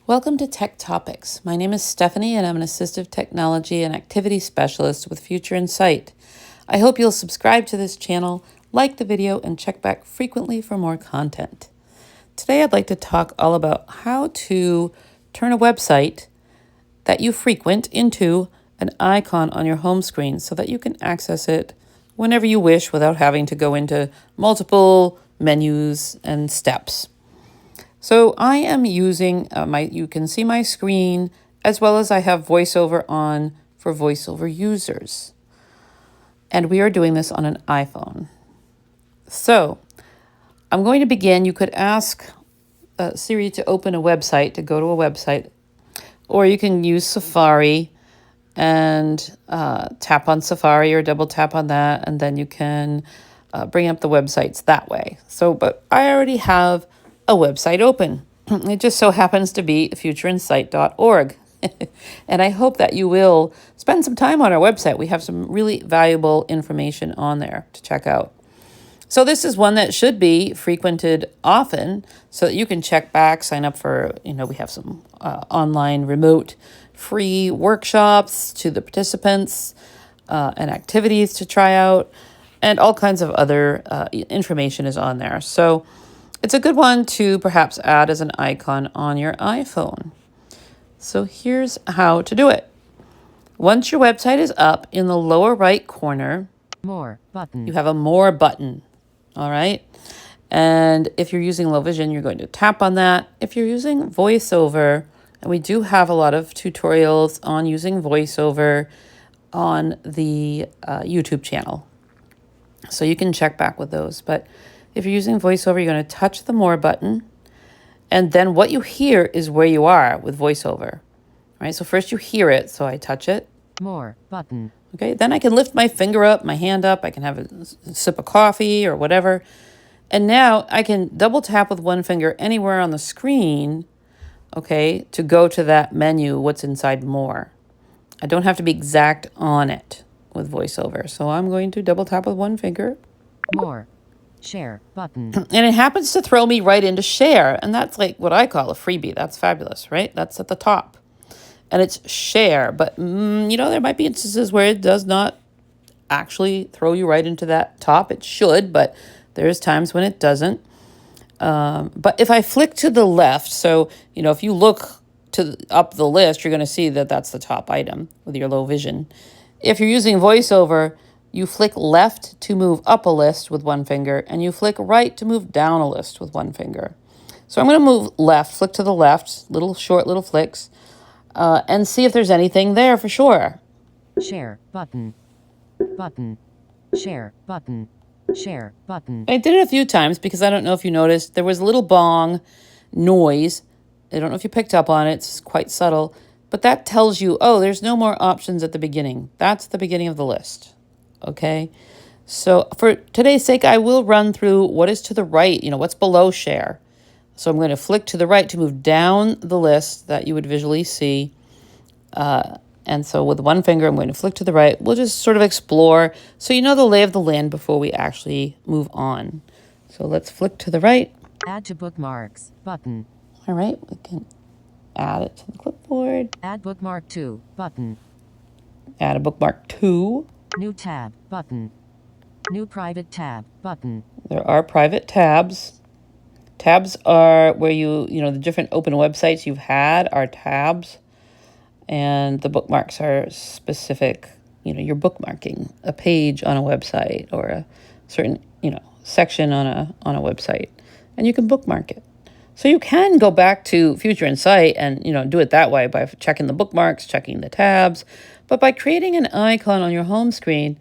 Welcome to Tech Topics. My name is Stephanie and I'm an assistive technology and activity specialist with Future in Sight. I hope you'll subscribe to this channel, like the video, and check back frequently for more content. Today I'd like to talk all about how to turn a website that you frequent into an icon on your home screen so that you can access it whenever you wish without having to go into multiple menus and steps. So I am using you can see my screen, as well as I have VoiceOver on for VoiceOver users. And we are doing this on an iPhone. So I'm going to begin. You could ask Siri to open a website, to go to a website, or you can use Safari and tap on Safari or double tap on that, and then you can bring up the websites that way. But I already have a website open. It just so happens to be futureinsight.org. And I hope that you will spend some time on our website. We have some really valuable information on there to check out. So this is one that should be frequented often so that you can check back, sign up for, we have some online remote free workshops to the participants and activities to try out, and all kinds of other information is on there. So it's a good one to perhaps add as an icon on your iPhone. So here's how to do it. Once your website is up, in the lower right corner, More button. you have a More button. All right. And if you're using low vision, you're going to tap on that. If you're using VoiceOver, and we do have a lot of tutorials on using VoiceOver on the YouTube channel. So you can check back with those. But if you're using VoiceOver, you're going to touch the More button. And then what you hear is where you are with VoiceOver. All right. So first you hear it. So I touch it. More button. Okay, then I can lift my finger up, my hand up. I can have a sip of coffee or whatever. And now I can double tap with one finger anywhere on the screen, okay, to go to that menu, what's inside More. I don't have to be exact on it with VoiceOver. So I'm going to double tap with one finger. More. Share button. And it happens to throw me right into Share. And that's like what I call a freebie. That's fabulous, right? That's at the top. And it's Share, but there might be instances where it does not actually throw you right into that top. It should, but there's times when it doesn't. But if I flick to the left, so if you look up the list, you're going to see that that's the top item with your low vision. If you're using VoiceOver, you flick left to move up a list with one finger, and you flick right to move down a list with one finger. So I'm going to move left, flick to the left, short little flicks. And see if there's anything there for sure. Share button. Button. Share button. Share button. I did it a few times because I don't know if you noticed, there was a little bong noise. I don't know if you picked up on it. It's quite subtle. But that tells you, there's no more options at the beginning. That's the beginning of the list. Okay? So for today's sake, I will run through what is to the right, what's below Share. So I'm going to flick to the right to move down the list that you would visually see. And so with one finger, I'm going to flick to the right. We'll just sort of explore so you know the lay of the land before we actually move on. So let's flick to the right. Add to bookmarks button. All right, we can add it to the clipboard. Add bookmark to button. Add a bookmark to. New tab button. New private tab button. There are private tabs. Tabs are where the different open websites you've had are tabs. And the bookmarks are specific, you're bookmarking a page on a website or a certain, section on a website. And you can bookmark it. So you can go back to Future in Sight and, do it that way by checking the bookmarks, checking the tabs. But by creating an icon on your home screen,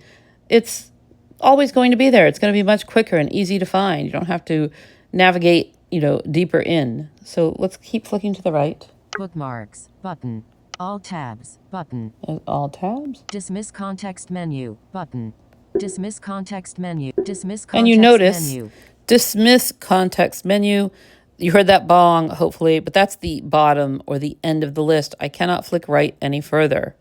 it's always going to be there. It's going to be much quicker and easy to find. You don't have to navigate, deeper in. So let's keep flicking to the right. Bookmarks button. All tabs button. All tabs. Dismiss context menu button. Dismiss context menu. Dismiss context And you notice menu. Dismiss context menu. You heard that bong, hopefully, but that's the bottom or the end of the list. I cannot flick right any further.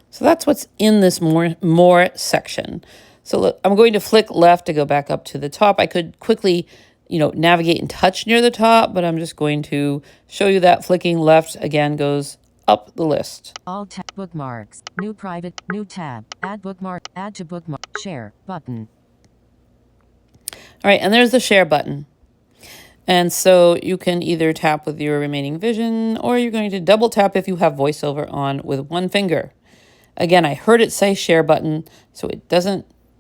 So that's what's in this more section. So look, I'm going to flick left to go back up to the top. I could quickly navigate and touch near the top, but I'm just going to show you that flicking left again goes up the list. All tab bookmarks. New private. New tab. Add bookmark. Add to bookmark. Share button. All right, and there's the share button. And so you can either tap with your remaining vision, or you're going to double tap if you have voiceover on with one finger. Again, I heard it say share button, so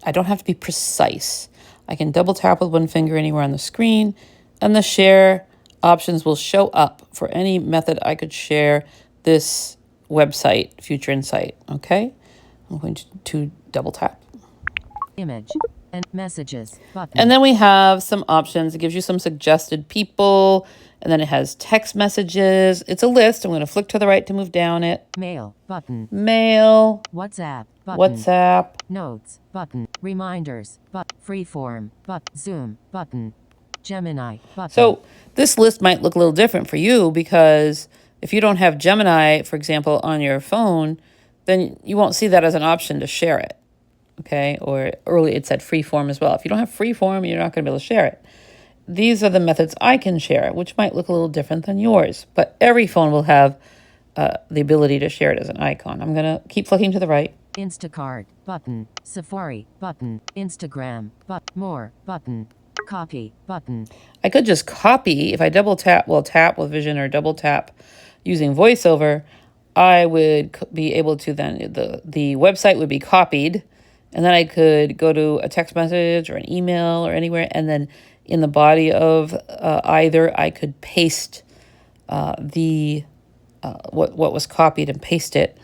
I don't have to be precise. I can double tap with one finger anywhere on the screen, and the share options will show up for any method I could share this website, Future Insight, okay? I'm going to double tap. Image and messages button. And then we have some options. It gives you some suggested people, and then it has text messages. It's a list. I'm going to flick to the right to move down it. Mail button. Mail. WhatsApp button. WhatsApp. Notes button. Reminders freeform Zoom button. Gemini button. So this list might look a little different for you, because if you don't have Gemini, for example, on your phone, then you won't see that as an option to share it. Okay, or early it said freeform as well. If you don't have freeform, you're not going to be able to share it. These are the methods I can share, which might look a little different than yours, but every phone will have the ability to share it as an icon. I'm going to keep flicking to the right. Instacart button. Safari button. Instagram more button. Copy button. I could just copy. If I double tap, tap with Vision or double tap using VoiceOver, I would be able to then, the website would be copied, and then I could go to a text message or an email or anywhere, and then in the body of either, I could paste what was copied and paste it,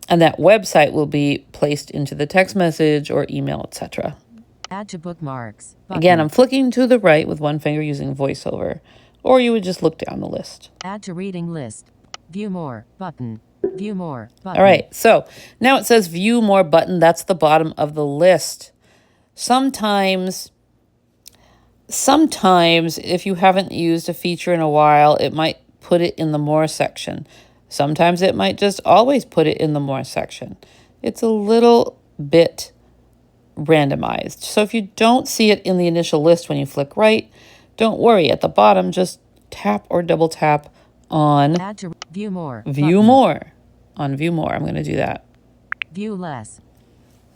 and that website will be placed into the text message or email, etc. Add to bookmarks button. Again, I'm flicking to the right with one finger using VoiceOver, or you would just look down the list. Add to reading list. View more button. View more button. All right, so now it says view more button. That's the bottom of the list. Sometimes if you haven't used a feature in a while, it might put it in the more section. Sometimes it might just always put it in the more section. It's a little bit randomized. So if you don't see it in the initial list when you flick right, don't worry. At the bottom, just tap or double tap on Add to view more. View button. more. On view more, I'm going to do that. View less.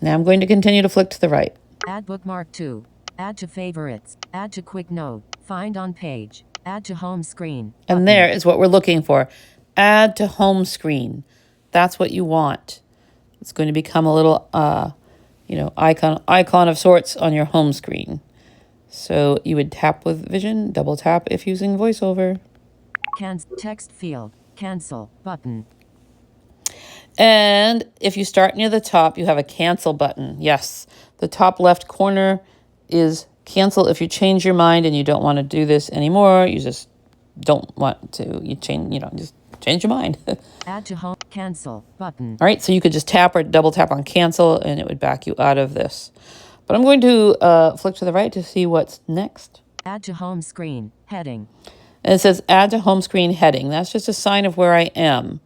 Now I'm going to continue to flick to the right. Add bookmark to. Add to favorites. Add to quick note. Find on page. Add to home screen. And there is what we're looking for. Add to home screen. That's what you want. It's going to become a little, icon of sorts on your home screen. So you would tap with Vision, double tap if using VoiceOver. Text field. Cancel button. And if you start near the top, you have a cancel button. Yes, the top left corner is cancel. If you change your mind and you don't want to do this anymore, you just don't want to, just change your mind. Add to home. Cancel button. All right, so you could just tap or double tap on cancel and it would back you out of this. But I'm going to flick to the right to see what's next. Add to home screen. Heading. And it says add to home screen heading. That's just a sign of where I am.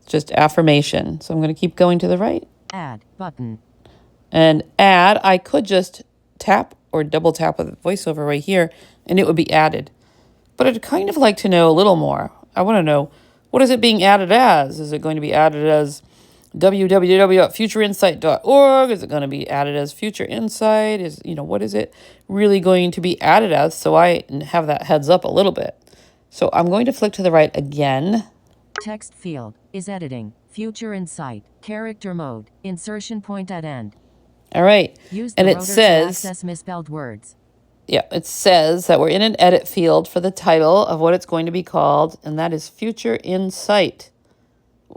It's just affirmation. So I'm going to keep going to the right. Add button. And add, I could just tap or double tap with VoiceOver right here and it would be added. But I'd kind of like to know a little more. I want to know, what is it being added as? Is it going to be added as www.futureinsight.org? Is it going to be added as Future Insight? What is it really going to be added as? So I have that heads up a little bit. So I'm going to flick to the right again. Text field is editing. Future Insight. Character mode. Insertion point at end. All right. Use the and it rotor says, to access misspelled words. Yeah, it says that we're in an edit field for the title of what it's going to be called, and that is Future Insight.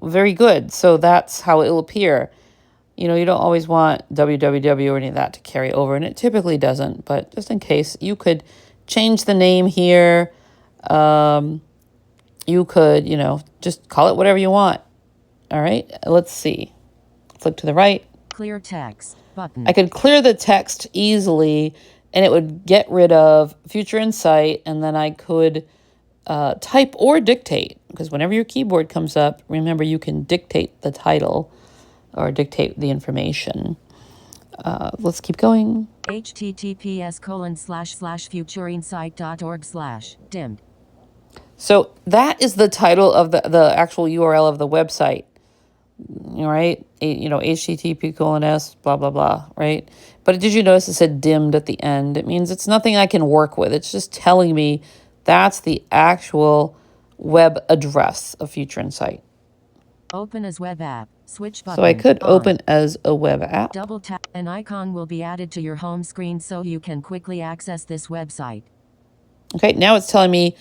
Very good. So that's how it will appear. You don't always want www or any of that to carry over, and it typically doesn't, but just in case, you could change the name here. You could, just call it whatever you want. All right, let's see. Flick to the right. Clear text button. I could clear the text easily, and it would get rid of Future Insight, and then I could type or dictate, because whenever your keyboard comes up, remember you can dictate the title or dictate the information. Let's keep going. https://futureinsight.org/dimmed. So that is the title of the actual URL of the website. Right? HTTP:// blah, blah, blah, right? But did you notice it said dimmed at the end? It means it's nothing I can work with. It's just telling me that's the actual web address of Future Insight. Open as web app. Switch button. So I could on. open as a web app. Double tap. An icon will be added to your home screen so you can quickly access this website. Okay, now it's telling me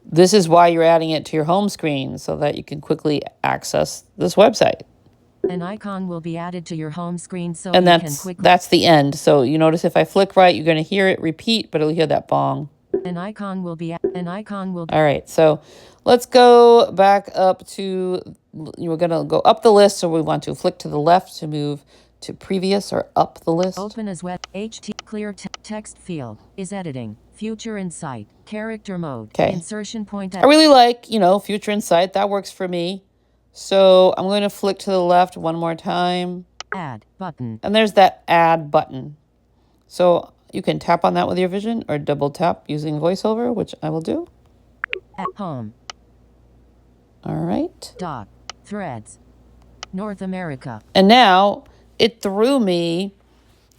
this is why you're adding it to your home screen so that you can quickly access this website. An icon will be added to your home screen so And you can quickly... that's the end. So you notice if I flick right, you're going to hear it repeat, but it'll hear that bong. An icon will be... All right, so let's go back up to... We're going to go up the list, so we want to flick to the left to move to previous or up the list. Open as web... clear text field is editing. Future Insight. Character mode. Okay. Insertion point... I really like, Future Insight. That works for me. So I'm going to flick to the left one more time. Add button. And there's that add button. So you can tap on that with your vision or double tap using VoiceOver, which I will do. At home. All right. Doc. Threads. North America. And now it threw me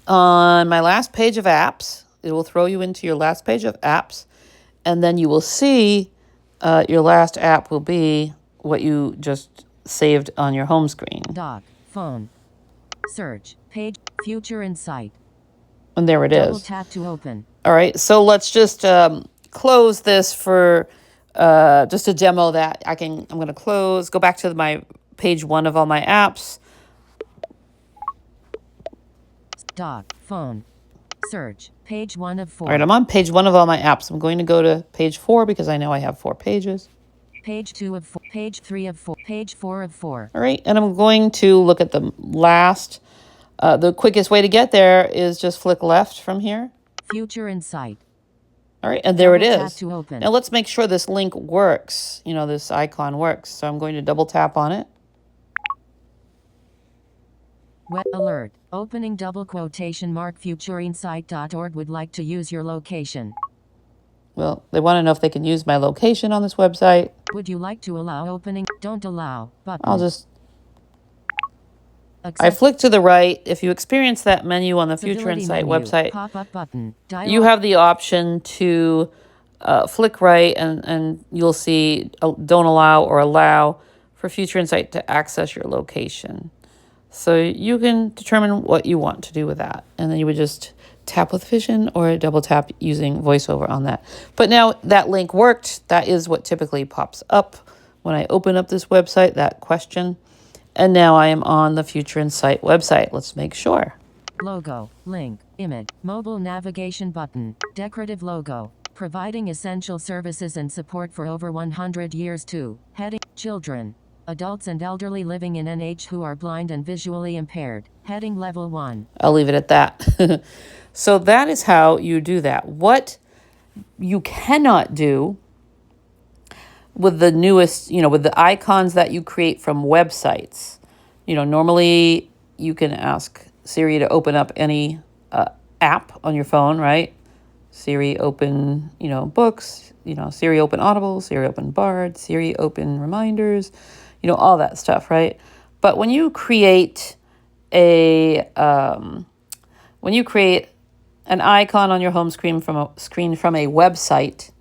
on my last page of apps. It will throw you into your last page of apps. And then you will see your last app will be what you just saved on your home screen. Doc. Phone. Search. Page. Future Insight. And there it Double is. tap to open. All right, so let's just close this for just a demo that I'm going to go back to my page 1 of all my apps. Doc, phone, search, page 1 of 4. All right, I'm on page 1 of all my apps. I'm going to go to page 4 because I know I have 4 pages. Page 2 of 4, page 3 of 4, page 4 of 4. All right, and I'm going to look at the last. The quickest way to get there is just flick left from here. Future Insight. All right, and there it Double tap is. to open. Now let's make sure this link works. This icon works. So I'm going to double tap on it. Web alert. Opening double quotation mark futureinsight.org would like to use your location. Well, they want to know if they can use my location on this website. Would you like to allow opening? Don't allow button. I'll just... I flick to the right. If you experience that menu on the Future Insight website, pop-up button. You have the option to flick right and you'll see don't allow or allow for Future Insight to access your location. So you can determine what you want to do with that. And then you would just tap with Vision or double tap using VoiceOver on that. But now that link worked. That is what typically pops up when I open up this website, that question. And now I am on the Future Insight website. Let's make sure. Logo, link, image, mobile navigation button, decorative logo, providing essential services and support for over 100 years to heading children, adults and elderly living in NH who are blind and visually impaired, heading level 1. I'll leave it at that. So that is how you do that. What you cannot do with the newest, with the icons that you create from websites, normally you can ask Siri to open up any app on your phone, right? Siri open, books, Siri open Audible, Siri open Bard, Siri open reminders, all that stuff, right? But when you create an icon on your home screen from a website,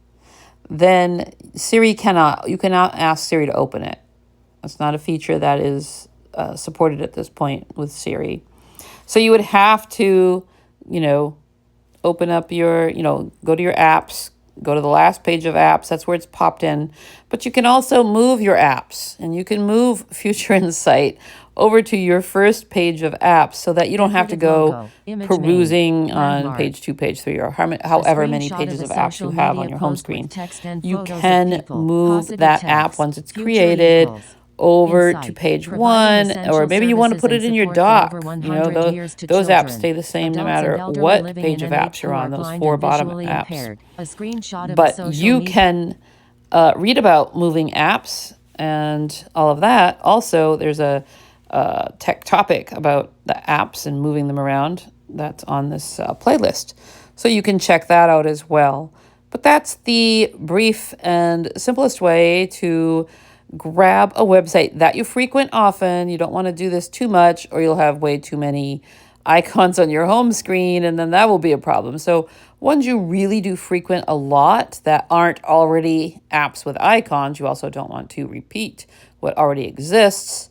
then you cannot ask Siri to open it. It's not a feature that is supported at this point with Siri. So you would have to, open up your, go to your apps, go to the last page of apps. That's where it's popped in. But you can also move your apps, and you can move Future Insight over to your first page of apps so that you don't have to go perusing on page 2, page 3, or however many pages of apps you have on your home screen. You can move that app once it's created over to page 1, or maybe you want to put it in your dock. Those apps stay the same no matter what page of apps you're on, those 4 bottom apps. But you can read about moving apps and all of that. Also, there's a tech topic about the apps and moving them around that's on this playlist. So you can check that out as well. But that's the brief and simplest way to grab a website that you frequent often. You don't want to do this too much, or you'll have way too many icons on your home screen, and then that will be a problem. So ones you really do frequent a lot that aren't already apps with icons, you also don't want to repeat what already exists.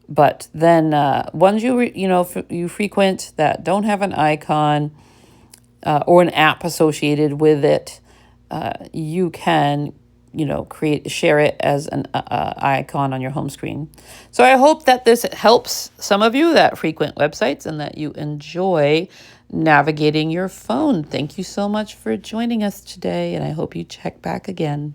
But then ones you frequent that don't have an icon or an app associated with it, you can share it as an icon on your home screen. So I hope that this helps some of you that frequent websites and that you enjoy navigating your phone. Thank you so much for joining us today, and I hope you check back again.